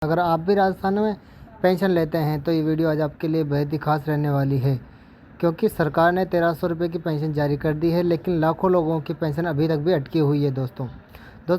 अगर आप भी राजस्थान में पेंशन लेते हैं तो ये वीडियो आज आपके लिए बेहद ही खास रहने वाली है, क्योंकि सरकार ने 1300 रुपये की पेंशन जारी कर दी है, लेकिन लाखों लोगों की पेंशन अभी तक भी अटकी हुई है दोस्तों।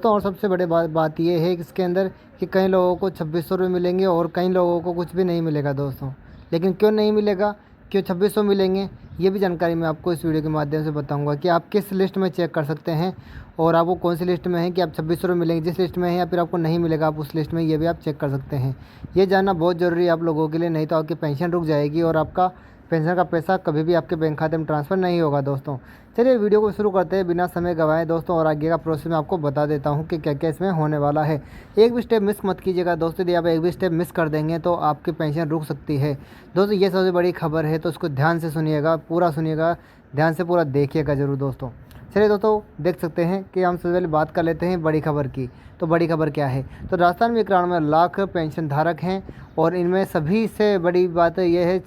और सबसे बड़ी बात ये है कि इसके अंदर कि कई लोगों को 2600 रुपये मिलेंगे और कई लोगों को कुछ भी नहीं मिलेगा दोस्तों। लेकिन क्यों नहीं मिलेगा, क्यों 2600 मिलेंगे, ये भी जानकारी मैं आपको इस वीडियो के माध्यम से बताऊंगा कि आप किस लिस्ट में चेक कर सकते हैं और आपको कौन सी लिस्ट में है कि आप 2600 रुपये मिलेंगे जिस लिस्ट में है, या फिर आपको नहीं मिलेगा आप उस लिस्ट में, ये भी आप चेक कर सकते हैं। ये जानना बहुत ज़रूरी है आप लोगों के लिए, नहीं तो आपकी पेंशन रुक जाएगी और आपका पेंशन का पैसा कभी भी आपके बैंक खाते में ट्रांसफ़र नहीं होगा दोस्तों। चलिए वीडियो को शुरू करते हैं बिना समय गंवाए दोस्तों, और आगे का प्रोसेस मैं आपको बता देता हूं कि क्या क्या इसमें होने वाला है। एक भी स्टेप मिस मत कीजिएगा दोस्तों, यदि आप एक भी स्टेप मिस कर देंगे तो आपकी पेंशन रुक सकती है दोस्तों। ये सबसे बड़ी खबर है, तो उसको ध्यान से सुनिएगा, पूरा सुनिएगा, ध्यान से पूरा देखिएगा ज़रूर दोस्तों। चलिए दोस्तों, देख सकते हैं कि हम सबसे पहले बात कर लेते हैं बड़ी खबर की। तो बड़ी खबर क्या है, तो राजस्थान में 91 लाख पेंशन धारक हैं और इनमें सभी से बड़ी बात यह है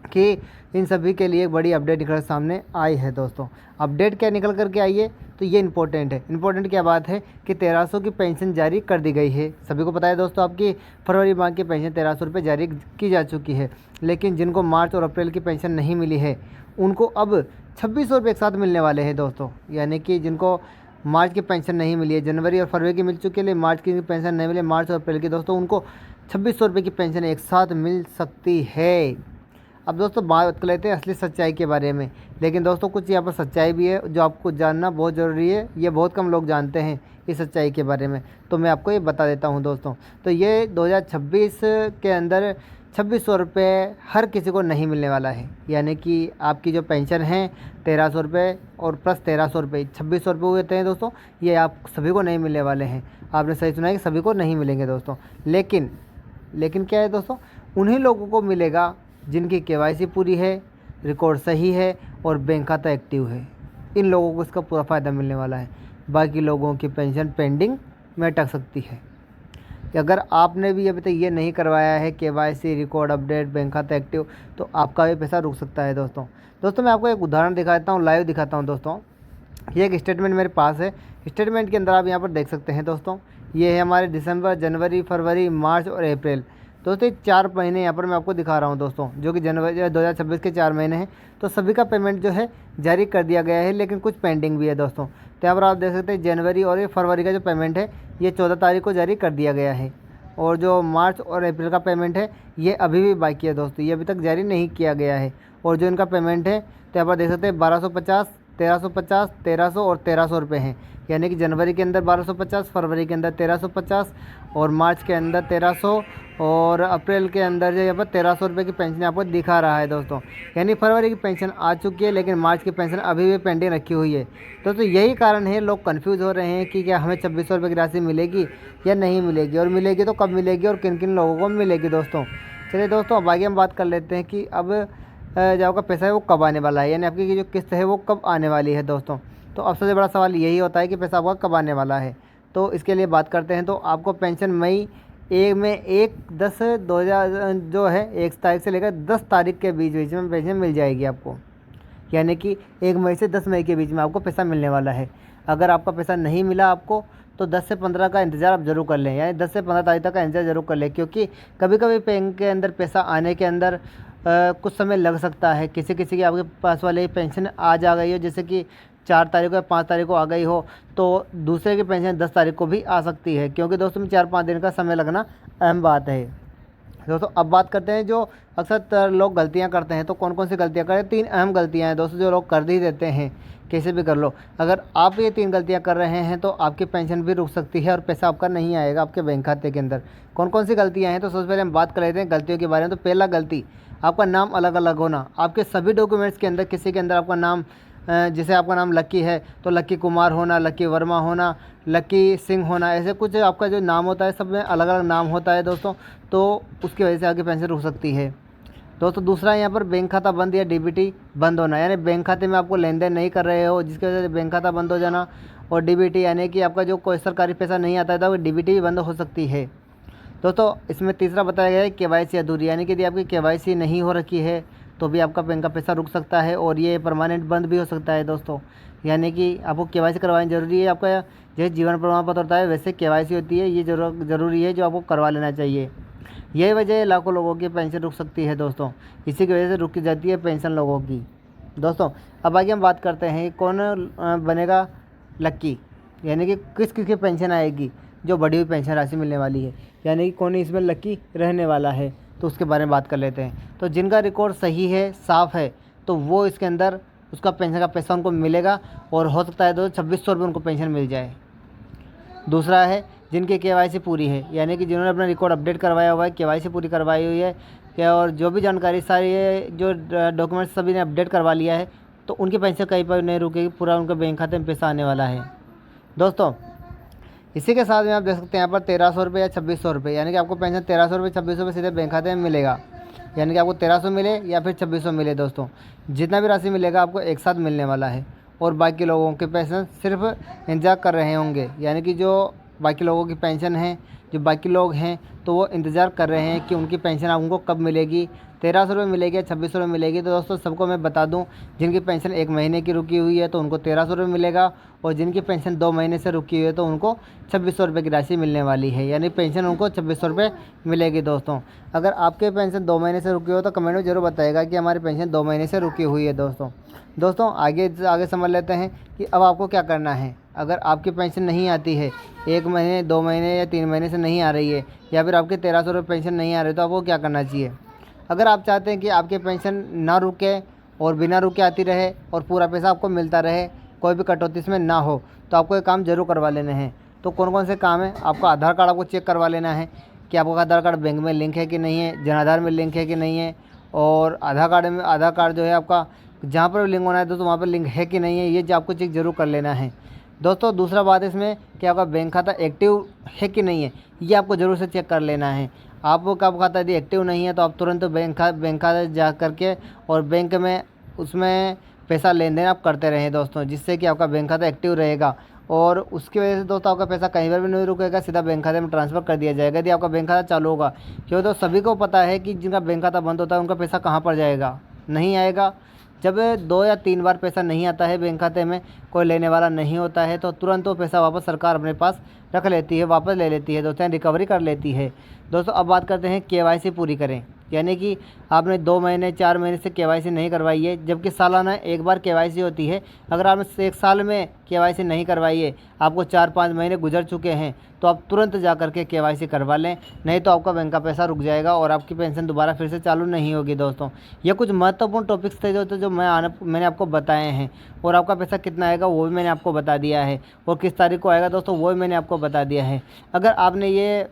कि इन सभी के लिए एक बड़ी अपडेट निकल सामने आई है दोस्तों। अपडेट क्या निकल कर के आई है, तो ये इंपॉर्टेंट है। इंपॉर्टेंट क्या बात है कि 1300 की पेंशन जारी कर दी गई है। सभी को पता है दोस्तों, आपकी फरवरी माह की पेंशन 1300 रुपये जारी की जा चुकी है, लेकिन जिनको मार्च और अप्रैल की पेंशन नहीं मिली है उनको अब 2600 रुपये एक साथ मिलने वाले हैं दोस्तों। यानी कि जिनको मार्च की पेंशन नहीं मिली है, जनवरी और फरवरी की मिल चुकी है, मार्च की पेंशन नहीं मिली, मार्च और अप्रैल की दोस्तों, उनको 2600 रुपये की पेंशन एक साथ मिल सकती है। अब दोस्तों बात कर लेते हैं असली सच्चाई के बारे में। लेकिन दोस्तों कुछ यहाँ पर सच्चाई भी है जो आपको जानना बहुत ज़रूरी है, ये बहुत कम लोग जानते हैं इस सच्चाई के बारे में, तो मैं आपको ये बता देता हूँ दोस्तों। तो ये 2026 के अंदर 2600 रुपये हर किसी को नहीं मिलने वाला है। यानी कि आपकी जो पेंशन है 1300 रुपये और प्लस 1300 रुपये 2600 रुपये हुए थे दोस्तों, ये आप सभी को नहीं मिलने वाले हैं। आपने सही सुना है कि सभी को नहीं मिलेंगे दोस्तों। लेकिन क्या है दोस्तों, उन्हीं लोगों को मिलेगा जिनकी केवाईसी पूरी है, रिकॉर्ड सही है और बैंक खाता एक्टिव है। इन लोगों को इसका पूरा फ़ायदा मिलने वाला है। बाकी लोगों की पेंशन पेंडिंग में अटक सकती है। अगर आपने भी अभी तक ये नहीं करवाया है केवाईसी, रिकॉर्ड अपडेट, बैंक खाता एक्टिव, तो आपका भी पैसा रुक सकता है दोस्तों। मैं आपको एक उदाहरण दिखाता हूँ, लाइव दिखाता हूँ दोस्तों। ये एक स्टेटमेंट मेरे पास है। स्टेटमेंट के अंदर आप यहाँ पर देख सकते हैं दोस्तों, ये है हमारे दिसंबर, जनवरी, फरवरी, मार्च और अप्रैल दोस्तों, 4 महीने यहाँ पर मैं आपको दिखा रहा हूँ दोस्तों, जो कि जनवरी 2026 के 4 महीने हैं। तो सभी का पेमेंट जो है जारी कर दिया गया है, लेकिन कुछ पेंडिंग भी है दोस्तों। तो यहाँ पर आप देख सकते हैं जनवरी और ये फरवरी का जो पेमेंट है ये 14 तारीख को जारी कर दिया गया है, और जो मार्च और अप्रैल का पेमेंट है ये अभी भी बाकी है दोस्तों, ये अभी तक जारी नहीं किया गया है। और जो इनका पेमेंट है तो यहाँ पर देख सकते हैं 1250, 1350, 1300 और 1300 रुपये हैं। यानी कि जनवरी के अंदर 1250, फरवरी के अंदर 1350 और मार्च के अंदर 1300 और अप्रैल के अंदर जो यहाँ पर 1300 रुपये की पेंशन आपको दिखा रहा है दोस्तों। यानी फरवरी की पेंशन आ चुकी है, लेकिन मार्च की पेंशन अभी भी पेंडिंग रखी हुई है दोस्तों। यही कारण है लोग कंफ्यूज हो रहे हैं कि क्या हमें 2600 रुपये की राशि मिलेगी या नहीं मिलेगी, और मिलेगी तो कब मिलेगी और किन किन लोगों को मिलेगी दोस्तों। चलिए दोस्तों, अब आगे हम बात कर लेते हैं कि अब जो आपका पैसा है वो कब आने वाला है, यानी आपकी जो किस्त है वो कब आने वाली है दोस्तों। तो अब सबसे बड़ा सवाल यही होता है कि पैसा आपका कब आने वाला है। तो इसके लिए बात करते हैं। तो आपको पेंशन मई 1/10/2000 जो है 1 तारीख से लेकर 10 तारीख के बीच में पेंशन मिल जाएगी आपको। यानी कि 1 मई से 10 मई के बीच में आपको पैसा मिलने वाला है। अगर आपका पैसा नहीं मिला आपको तो 10 से 15 का इंतज़ार आप ज़रूर कर लें, यानी 10 से 15 तारीख तक का इंतज़ार ज़रूर कर लें, क्योंकि कभी कभी बैंक के अंदर पैसा आने के अंदर कुछ समय लग सकता है। किसी की आपके पास वाले पेंशन आज आ गई हो, जैसे कि 4 तारीख को या 5 तारीख को आ गई हो, तो दूसरे की पेंशन 10 तारीख को भी आ सकती है, क्योंकि दोस्तों में 4-5 दिन का समय लगना अहम बात है दोस्तों। अब बात करते हैं जो अक्सर लोग गलतियां करते हैं। तो कौन कौन सी गलतियां करें, 3 अहम गलतियां हैं दोस्तों जो लोग कर ही देते हैं, कैसे भी कर लो। अगर आप ये 3 गलतियां कर रहे हैं तो आपकी पेंशन भी रुक सकती है और पैसा आपका नहीं आएगा आपके बैंक खाते के अंदर। कौन कौन सी गलतियां हैं, तो सबसे पहले हम बात कर लेते हैं गलतियों के बारे में। तो पहला गलती, आपका नाम अलग अलग होना। आपके सभी डॉक्यूमेंट्स के अंदर किसी के अंदर आपका नाम, जैसे आपका नाम लक्की है तो लक्की कुमार होना, लक्की वर्मा होना, लक्की सिंह होना, ऐसे कुछ आपका जो नाम होता है सब में अलग अलग नाम होता है दोस्तों। तो उसकी वजह से आपकी पेंशन रुक सकती है दोस्तों। दूसरा, यहाँ पर बैंक खाता बंद या डीबीटी बंद होना, यानी बैंक खाते में आपको लेन देन नहीं कर रहे हो, जिसकी वजह से बैंक खाता बंद हो जाना। और डीबीटी यानी कि आपका जो कोई सरकारी पैसा नहीं आता है तो डीबीटी भी बंद हो सकती है दोस्तों। इसमें तीसरा बताया गया है केवाईसी अधूरी, यानी कि यदि आपकी केवाईसी नहीं हो रखी है तो भी आपका बैंक का पैसा रुक सकता है और ये परमानेंट बंद भी हो सकता है दोस्तों। यानी कि आपको केवाईसी करवानी ज़रूरी है। आपका जैसे जीवन प्रमाण पत्र होता है वैसे केवाईसी होती है, ये ज़रूरी है जो आपको करवा लेना चाहिए। यही वजह है लाखों लोगों की पेंशन रुक सकती है दोस्तों, इसी की वजह से रुक जाती है पेंशन लोगों की दोस्तों। अब आगे हम बात करते हैं कौन बनेगा लक्की, यानी कि किस किस की पेंशन आएगी जो बढ़ी हुई पेंशन राशि मिलने वाली है, यानी कि कौन इसमें लक्की रहने वाला है, तो उसके बारे में बात कर लेते हैं। तो जिनका रिकॉर्ड सही है, साफ़ है, तो वो इसके अंदर उसका पेंशन का पैसा उनको मिलेगा और हो सकता है तो 2600 रुपये उनको पेंशन मिल जाए। दूसरा है जिनकी केवाईसी पूरी है, यानी कि जिन्होंने अपना रिकॉर्ड अपडेट करवाया हुआ है, केवाईसी पूरी करवाई हुई है क्या, और जो भी जानकारी सारी है, जो डॉक्यूमेंट्स सभी ने अपडेट करवा लिया है, तो उनकी पेंशन कहीं पर नहीं रुकेगी, पूरा उनके बैंक खाते में पैसा आने वाला है दोस्तों। इसी के साथ में आप देख सकते हैं यहाँ पर 1300 रुपये या 2600 रुपये, यानी कि आपको पेंशन 1300 रुपये 2600 रुपये सीधे बैंक खाते में मिलेगा, यानी कि आपको 1300 मिले या फिर 2600 मिले दोस्तों, जितना भी राशि मिलेगा आपको एक साथ मिलने वाला है। और बाकी लोगों के पेंशन सिर्फ इंतजार कर रहे होंगे, यानी कि जो बाकी लोगों की पेंशन है, जो बाकी लोग हैं तो वो इंतज़ार कर रहे हैं कि उनकी पेंशन उनको कब मिलेगी, 1300 रुपये मिलेगी या 2600 रुपये मिलेगी। तो दोस्तों सबको मैं बता दूं, जिनकी पेंशन 1 महीने की रुकी हुई है तो उनको 1300 रुपये मिलेगा, और जिनकी पेंशन 2 महीने से रुकी हुई है तो उनको 2600 रुपये की राशि मिलने वाली है, यानी पेंशन उनको 2600 रुपये मिलेगी दोस्तों। अगर आपके पेंशन 2 महीने से रुकी हो तो कमेंट में ज़रूर बताइएगा कि हमारी पेंशन 2 महीने से रुकी हुई है दोस्तों। आगे समझ लेते हैं कि अब आपको क्या करना है। अगर आपकी पेंशन नहीं आती है, 1 महीने 2 महीने या 3 महीने से नहीं आ रही है, या फिर आपके 1300 रुपये पेंशन नहीं आ रही, तो आपको क्या करना चाहिए। अगर आप चाहते हैं कि आपकी पेंशन ना रुके और बिना रुके आती रहे और पूरा पैसा आपको मिलता रहे, कोई भी कटौती इसमें ना हो, तो आपको ये काम ज़रूर करवा लेने हैं। तो कौन कौन से काम है, आपका आधार कार्ड आपको चेक करवा लेना है कि आपका आधार कार्ड बैंक में लिंक है कि नहीं है, जन आधार में लिंक है कि नहीं है, और आधार कार्ड जो है आपका जहाँ पर लिंक होना है दोस्तों वहाँ पर लिंक है कि नहीं है, ये जो आपको चेक ज़रूर कर लेना है दोस्तों। दूसरा बात इसमें कि आपका बैंक खाता एक्टिव है कि नहीं है, ये आपको ज़रूर से चेक कर लेना है। आपका खाता यदि एक्टिव नहीं है तो आप तुरंत बैंक खाता जा करके और बैंक में उसमें पैसा लेन देन आप करते रहें दोस्तों, जिससे कि आपका बैंक खाता एक्टिव रहेगा, और उसकी वजह से दोस्तों आपका पैसा कहीं पर भी नहीं रुकेगा, सीधा बैंक खाते में ट्रांसफ़र कर दिया जाएगा यदि आपका बैंक खाता चालू होगा। क्यों, तो सभी को पता है कि जिनका बैंक खाता बंद होता है उनका पैसा कहाँ पर जाएगा, नहीं आएगा। जब 2 या 3 बार पैसा नहीं आता है बैंक खाते में, कोई लेने वाला नहीं होता है, तो तुरंत वो पैसा वापस सरकार अपने पास रख लेती है, वापस ले लेती है दोस्तों, रिकवरी कर लेती है दोस्तों। अब बात करते हैं केवाईसी पूरी करें, यानी कि आपने 2 महीने 4 महीने से केवाईसी नहीं करवाई है, जबकि सालाना एक बार केवाईसी होती है। अगर आपने 1 साल में केवाईसी नहीं करवाई है, आपको 4-5 महीने गुजर चुके हैं, तो आप तुरंत जा कर के केवाईसी करवा लें, नहीं तो आपका बैंक का पैसा रुक जाएगा और आपकी पेंशन दोबारा फिर से चालू नहीं होगी दोस्तों। ये कुछ महत्वपूर्ण टॉपिक्स थे जो मैंने आपको बताए हैं, और आपका पैसा कितना आएगा वो भी मैंने आपको बता दिया है, और किस तारीख को आएगा दोस्तों वो भी मैंने आपको बता दिया है। अगर आपने ये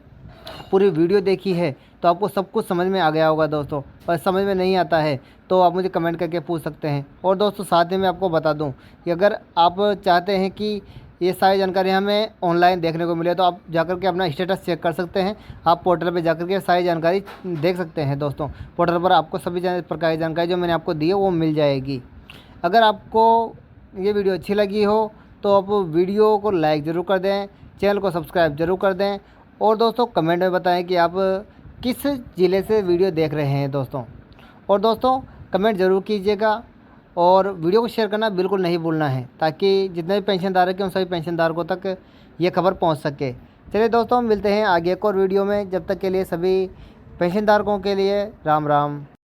पूरी वीडियो देखी है तो आपको सब कुछ समझ में आ गया होगा दोस्तों, और समझ में नहीं आता है तो आप मुझे कमेंट करके पूछ सकते हैं। और दोस्तों साथ ही मैं आपको बता दूं कि अगर आप चाहते हैं कि ये सारी जानकारी हमें ऑनलाइन देखने को मिले, तो आप जाकर के अपना स्टेटस चेक कर सकते हैं। आप पोर्टल पे जाकर के सारी जानकारी देख सकते हैं दोस्तों। पोर्टल पर आपको सभी प्रकार की जानकारी जो मैंने आपको दी है वो मिल जाएगी। अगर आपको ये वीडियो अच्छी लगी हो तो आप वीडियो को लाइक ज़रूर कर दें, चैनल को सब्सक्राइब ज़रूर कर दें, और दोस्तों कमेंट में बताएं कि आप किस ज़िले से वीडियो देख रहे हैं दोस्तों। और दोस्तों कमेंट ज़रूर कीजिएगा, और वीडियो को शेयर करना बिल्कुल नहीं भूलना है, ताकि जितने भी पेंशनधारक हैं उन सभी पेंशनधारकों तक ये खबर पहुंच सके। चलिए दोस्तों मिलते हैं आगे एक और वीडियो में, जब तक के लिए सभी पेंशनधारकों के लिए राम राम।